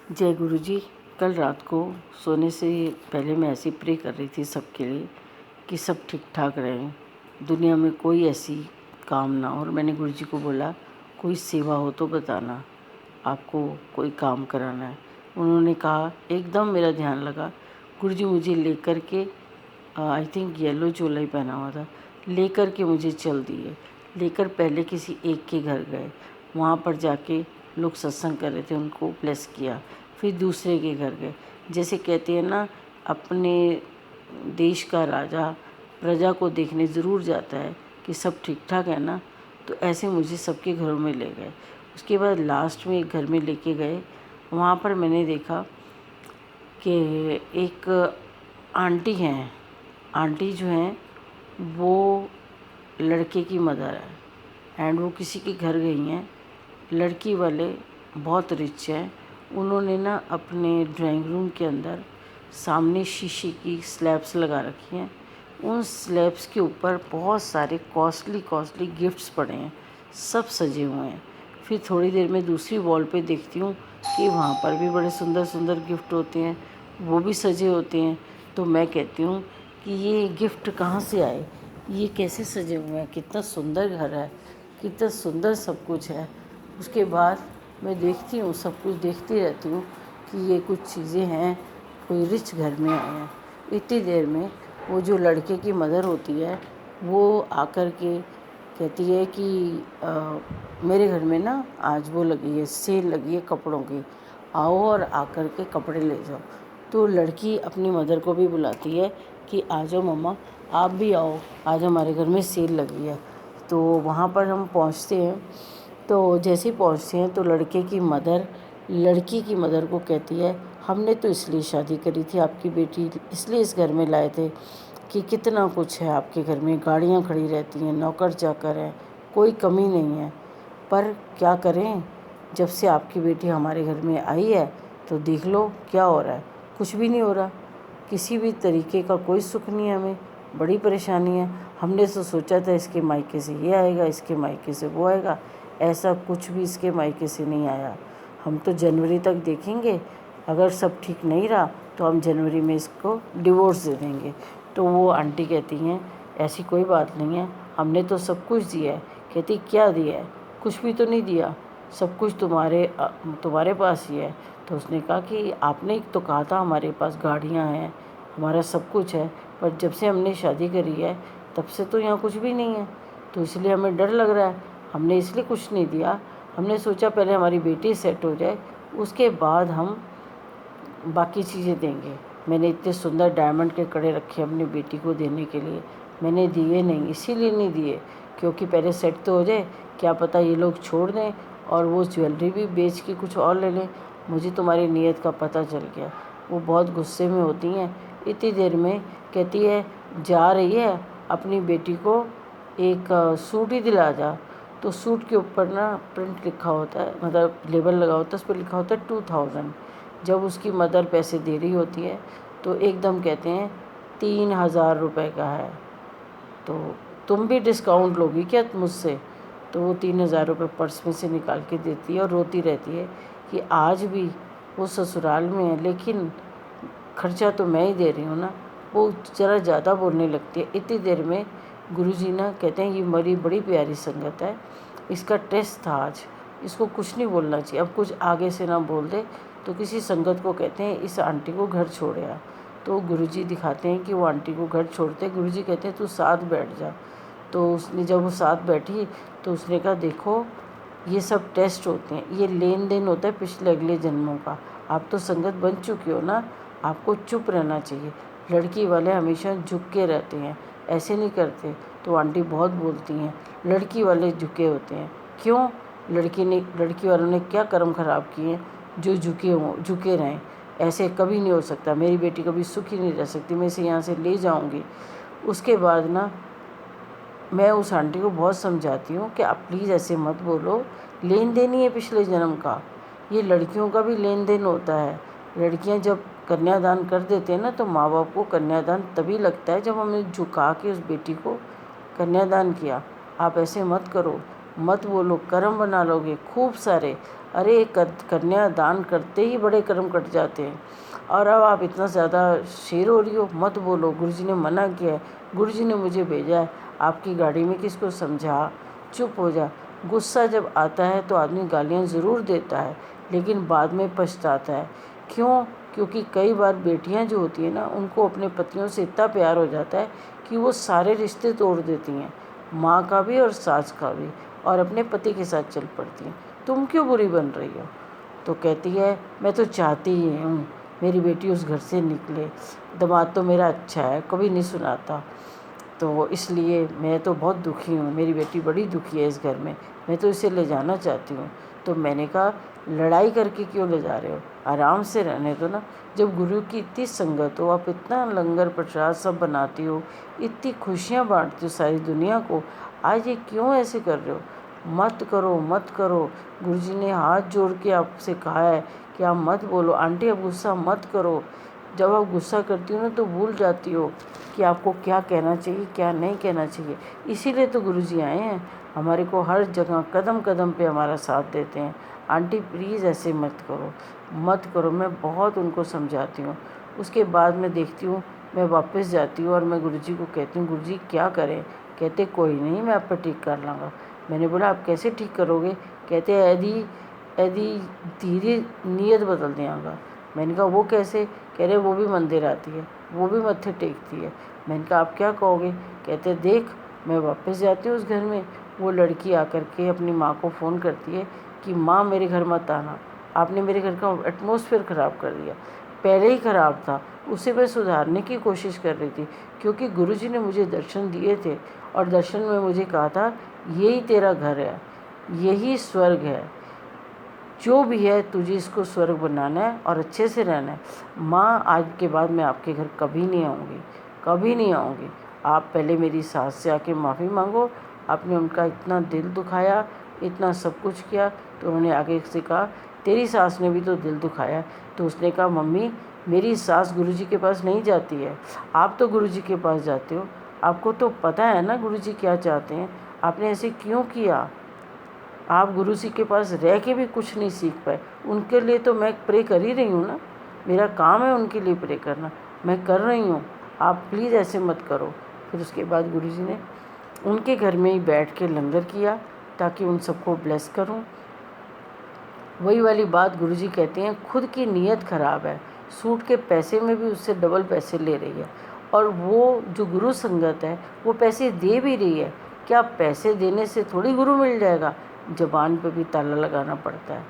जय गुरु जी। कल रात को सोने से पहले मैं ऐसी प्रे कर रही थी सबके लिए कि सब ठीक ठाक रहें, दुनिया में कोई ऐसी काम ना हो। और मैंने गुरु जी को बोला कोई सेवा हो तो बताना, आपको कोई काम कराना है। उन्होंने कहा, एकदम मेरा ध्यान लगा, गुरु जी मुझे लेकर के आई थिंक येलो चोला ही पहना हुआ था, लेकर के मुझे चल दिए। लेकर पहले किसी एक के घर गए, वहाँ पर जाके लोग सत्संग कर रहे थे, उनको ब्लेस किया। फिर दूसरे के घर गए। जैसे कहते हैं ना, अपने देश का राजा प्रजा को देखने ज़रूर जाता है कि सब ठीक ठाक है ना। तो ऐसे मुझे सबके घरों में ले गए। उसके बाद लास्ट में एक घर में लेके गए। वहाँ पर मैंने देखा कि एक आंटी हैं। आंटी जो हैं वो लड़के की मदर है एंड वो किसी के घर गई हैं। लड़की वाले बहुत रिच हैं। उन्होंने ना अपने ड्राइंग रूम के अंदर सामने शीशे की स्लैब्स लगा रखी हैं। उन स्लैब्स के ऊपर बहुत सारे कॉस्टली गिफ्ट्स पड़े हैं, सब सजे हुए हैं। फिर थोड़ी देर में दूसरी वॉल पे देखती हूँ कि वहाँ पर भी बड़े सुंदर सुंदर गिफ्ट होते हैं, वो भी सजे होते हैं। तो मैं कहती हूँ कि ये गिफ्ट कहाँ से आए, ये कैसे सजे हुए हैं, कितना सुंदर घर है, कितना सुंदर सब कुछ है। उसके बाद मैं देखती हूँ, सब कुछ देखती रहती हूँ कि ये कुछ चीज़ें हैं, कोई रिच घर में आए हैं। इतनी देर में वो जो लड़के की मदर होती है वो आकर के कहती है कि मेरे घर में ना आज वो लगी है, सेल लगी है कपड़ों की, आओ और आकर के कपड़े ले जाओ। तो लड़की अपनी मदर को भी बुलाती है कि आ जाओ मम्मा, आप भी आओ, आज हमारे घर में सेल लगी है। तो वहाँ पर हम पहुँचते हैं। तो जैसे ही पहुँचते हैं तो लड़के की मदर लड़की की मदर को कहती है, हमने तो इसलिए शादी करी थी, आपकी बेटी इसलिए इस घर में लाए थे कि कितना कुछ है आपके घर में, गाड़ियाँ खड़ी रहती हैं, नौकर चाकर हैं, कोई कमी नहीं है। पर क्या करें, जब से आपकी बेटी हमारे घर में आई है तो देख लो क्या हो रहा है, कुछ भी नहीं हो रहा, किसी भी तरीके का कोई सुख नहीं है, हमें बड़ी परेशानी है। हमने तो सोचा था इसके मायके से ये आएगा, इसके मायके से वो आएगा, ऐसा कुछ भी इसके मायके से नहीं आया। हम तो जनवरी तक देखेंगे, अगर सब ठीक नहीं रहा तो हम जनवरी में इसको डिवोर्स दे देंगे। तो वो आंटी कहती हैं, ऐसी कोई बात नहीं है, हमने तो सब कुछ दिया है। कहती, क्या दिया है? कुछ भी तो नहीं दिया, सब कुछ तुम्हारे पास ही है। तो उसने कहा कि आपने तो कहा था हमारे पास गाड़ियाँ हैं, हमारा सब कुछ है, पर जब से हमने शादी करी है तब से तो यहाँ कुछ भी नहीं है, तो इसलिए हमें डर लग रहा है, हमने इसलिए कुछ नहीं दिया। हमने सोचा पहले हमारी बेटी सेट हो जाए, उसके बाद हम बाकी चीज़ें देंगे। मैंने इतने सुंदर डायमंड के कड़े रखे अपनी बेटी को देने के लिए, मैंने दिए नहीं, इसीलिए नहीं दिए क्योंकि पहले सेट तो हो जाए, क्या पता ये लोग छोड़ दें और वो ज्वेलरी भी बेच के कुछ और ले लें। मुझे तुम्हारी नीयत का पता चल गया। वो बहुत गुस्से में होती हैं। इतनी देर में कहती है, जा रही है अपनी बेटी को एक सूट ही दिला जा। तो सूट के ऊपर ना प्रिंट लिखा होता है, मतलब लेबल लगा होता है, उस पर लिखा होता है 2000। जब उसकी मदर पैसे दे रही होती है तो एकदम कहते हैं 3000 रुपये का है, तो तुम भी डिस्काउंट लोगी क्या मुझसे? तो वो 3000 रुपये पर्स में से निकाल के देती है और रोती रहती है कि आज भी वो ससुराल में है लेकिन खर्चा तो मैं ही दे रही हूँ ना। वो ज़रा ज़्यादा बोलने लगती है। इतनी देर में गुरुजी ना कहते हैं, ये मेरी बड़ी प्यारी संगत है, इसका टेस्ट था आज, इसको कुछ नहीं बोलना चाहिए, अब कुछ आगे से ना बोल दे। तो किसी संगत को कहते हैं इस आंटी को घर छोड़ आ। तो गुरुजी दिखाते हैं कि वो आंटी को घर छोड़ते। गुरुजी कहते हैं तू साथ बैठ जा। तो उसने जब वो साथ बैठी तो उसने कहा, देखो ये सब टेस्ट होते हैं, ये लेन देन होता है पिछले अगले जन्मों का। आप तो संगत बन चुकी हो ना, आपको चुप रहना चाहिए। लड़की वाले हमेशा झुक के रहते हैं, ऐसे नहीं करते। तो आंटी बहुत बोलती हैं, लड़की वाले झुके होते हैं। क्यों? लड़की वालों ने क्या कर्म खराब किए हैं जो झुके रहें? ऐसे कभी नहीं हो सकता, मेरी बेटी कभी सुखी नहीं रह सकती, मैं इसे यहाँ से ले जाऊँगी। उसके बाद ना मैं उस आंटी को बहुत समझाती हूँ कि आप प्लीज़ ऐसे मत बोलो, लेन देन ही है पिछले जन्म का, ये लड़कियों का भी लेन देन होता है। लड़कियाँ जब कन्यादान कर देते हैं ना तो माँ बाप को कन्यादान तभी लगता है जब हमने झुका के उस बेटी को कन्यादान किया। आप ऐसे मत करो, मत बोलो, कर्म बना लोगे खूब सारे। अरे कन्या दान करते ही बड़े कर्म कट जाते हैं, और अब आप इतना ज़्यादा शेर हो रही हो, मत बोलो, गुरुजी ने मना किया है, गुरुजी ने मुझे भेजा है आपकी गाड़ी में, किसको समझा, चुप हो जा। गुस्सा जब आता है तो आदमी गालियाँ ज़रूर देता है, लेकिन बाद में पछताता है। क्यों? क्योंकि कई बार बेटियां जो होती हैं ना, उनको अपने पतियों से इतना प्यार हो जाता है कि वो सारे रिश्ते तोड़ देती हैं, माँ का भी और सास का भी, और अपने पति के साथ चल पड़ती हैं। तुम क्यों बुरी बन रही हो? तो कहती है मैं तो चाहती ही हूँ मेरी बेटी उस घर से निकले, दामाद तो मेरा अच्छा है, कभी नहीं सुनाता, तो इसलिए मैं तो बहुत दुखी हूँ, मेरी बेटी बड़ी दुखी है इस घर में, मैं तो इसे ले जाना चाहती हूँ। तो मैंने कहा लड़ाई करके क्यों ले जा रहे हो, आराम से रहने दो ना। जब गुरु की इतनी संगत हो, आप इतना लंगर प्रसाद सब बनाती हो, इतनी खुशियाँ बांटती हो सारी दुनिया को, आज ये क्यों ऐसे कर रहे हो? मत करो, मत करो। गुरुजी ने हाथ जोड़ के आपसे कहा है कि आप मत बोलो। आंटी अब गुस्सा मत करो। जब आप गुस्सा करती हो ना तो भूल जाती हो कि आपको क्या कहना चाहिए, क्या नहीं कहना चाहिए। इसीलिए तो गुरुजी आए हैं, हमारे को हर जगह कदम कदम पे हमारा साथ देते हैं। आंटी प्लीज़ ऐसे मत करो, मत करो। मैं बहुत उनको समझाती हूँ। उसके बाद मैं देखती हूँ, मैं वापस जाती हूँ और मैं गुरुजी को कहती हूँ गुरुजी क्या करें? कहते कोई नहीं, मैं आप पर ठीक कर लूँगा। मैंने बोला आप कैसे ठीक करोगे? कहते यदि यदि धीरे नीयत बदल देंगे। मैंने कहा वो कैसे? कह रहे वो भी मंदिर आती है, वो भी मत्थे टेकती है। मैंने कहा आप क्या कहोगे? कहते देख मैं वापस जाती हूँ उस घर में, वो लड़की आकर के अपनी माँ को फ़ोन करती है कि माँ मेरे घर मत आना, आपने मेरे घर का एटमॉस्फेयर ख़राब कर दिया। पहले ही ख़राब था, उसे मैं सुधारने की कोशिश कर रही थी, क्योंकि गुरुजी ने मुझे दर्शन दिए थे और दर्शन में मुझे कहा था यही तेरा घर है, यही स्वर्ग है, जो भी है तुझे इसको स्वर्ग बनाना है और अच्छे से रहना है। माँ आज के बाद मैं आपके घर कभी नहीं आऊँगी, कभी नहीं आऊँगी। आप पहले मेरी सास से आके माफ़ी मांगो, आपने उनका इतना दिल दुखाया, इतना सब कुछ किया। तो उन्होंने आगे से कहा तेरी सास ने भी तो दिल दुखाया। तो उसने कहा मम्मी मेरी सास गुरुजी के पास नहीं जाती है, आप तो गुरुजी के पास जाते हो, आपको तो पता है ना गुरुजी क्या चाहते हैं, आपने ऐसे क्यों किया? आप गुरुजी के पास रह के भी कुछ नहीं सीख पाए। उनके लिए तो मैं प्रे कर ही रही हूँ ना, मेरा काम है उनके लिए प्रे करना, मैं कर रही हूँ, आप प्लीज़ ऐसे मत करो। फिर उसके बाद गुरुजी ने उनके घर में ही बैठ के लंगर किया ताकि उन सबको ब्लेस करूँ। वही वाली बात गुरुजी कहते हैं खुद की नीयत ख़राब है, सूट के पैसे में भी उससे डबल पैसे ले रही है, और वो जो गुरु संगत है वो पैसे दे भी रही है। क्या पैसे देने से थोड़ी गुरु मिल जाएगा? ज़बान पे भी ताला लगाना पड़ता है।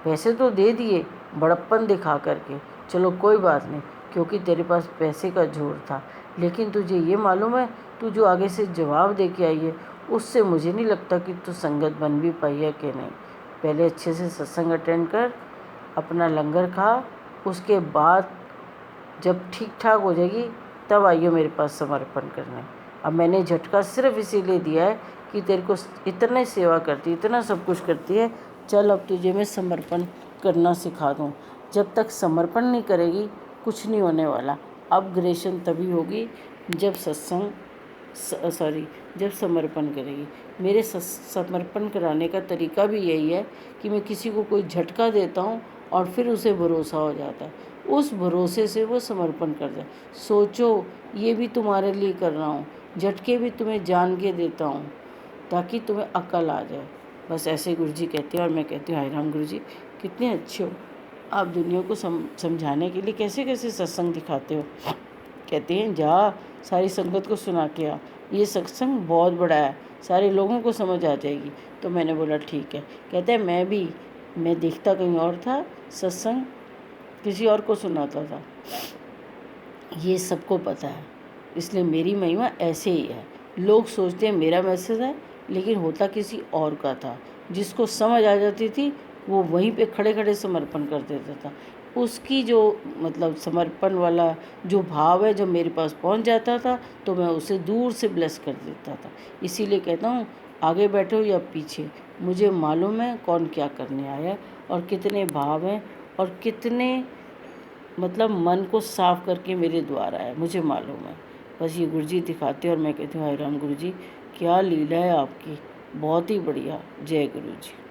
पैसे तो दे दिए बड़प्पन दिखा करके, चलो कोई बात नहीं, क्योंकि तेरे पास पैसे का जोर था, लेकिन तुझे ये मालूम है तू जो आगे से जवाब दे के आई है उससे मुझे नहीं लगता कि तू संगत बन भी पाई है कि नहीं। पहले अच्छे से सत्संग अटेंड कर, अपना लंगर खा, उसके बाद जब ठीक ठाक हो जाएगी तब आइयो मेरे पास समर्पण करने। अब मैंने झटका सिर्फ इसीलिए दिया है कि तेरे को इतने सेवा करती, इतना सब कुछ करती है, चल अब तुझे मैं समर्पण करना सिखा दूँ। जब तक समर्पण नहीं करेगी कुछ नहीं होने वाला। अपग्रेशन तभी होगी जब जब समर्पण करेगी। मेरे समर्पण कराने का तरीका भी यही है कि मैं किसी को कोई झटका देता हूँ और फिर उसे भरोसा हो जाता है, उस भरोसे से वो समर्पण कर जाए। सोचो ये भी तुम्हारे लिए कर रहा हूँ, झटके भी तुम्हें जान के देता हूँ ताकि तुम्हें अकल आ जाए। बस ऐसे गुरुजी कहते हैं और मैं कहती हूँ हाय राम गुरुजी कितने अच्छे हो, आप दुनिया को समझाने के लिए कैसे कैसे सत्संग दिखाते हो। कहते हैं जा सारी संगत को सुना के आ, ये सत्संग बहुत बड़ा है, सारे लोगों को समझ आ जाएगी। तो मैंने बोला ठीक है। कहते हैं मैं देखता कहीं और था, सत्संग किसी और को सुनाता था, ये सबको पता है, इसलिए मेरी महिमा ऐसे ही है। लोग सोचते हैं मेरा मैसेज है, लेकिन होता किसी और का था। जिसको समझ आ जाती थी वो वहीं पे खड़े खड़े समर्पण कर देता था। उसकी जो मतलब समर्पण वाला जो भाव है जब मेरे पास पहुंच जाता था तो मैं उसे दूर से ब्लेस कर देता था। इसीलिए कहता हूँ आगे बैठो या पीछे, मुझे मालूम है कौन क्या करने आया है और कितने भाव हैं और कितने मतलब मन को साफ करके मेरे द्वार आया, मुझे मालूम है। बस ये गुरुजी दिखाते हैं और मैं कहती हूँ हाय राम गुरुजी क्या लीला है आपकी, बहुत ही बढ़िया। जय गुरुजी।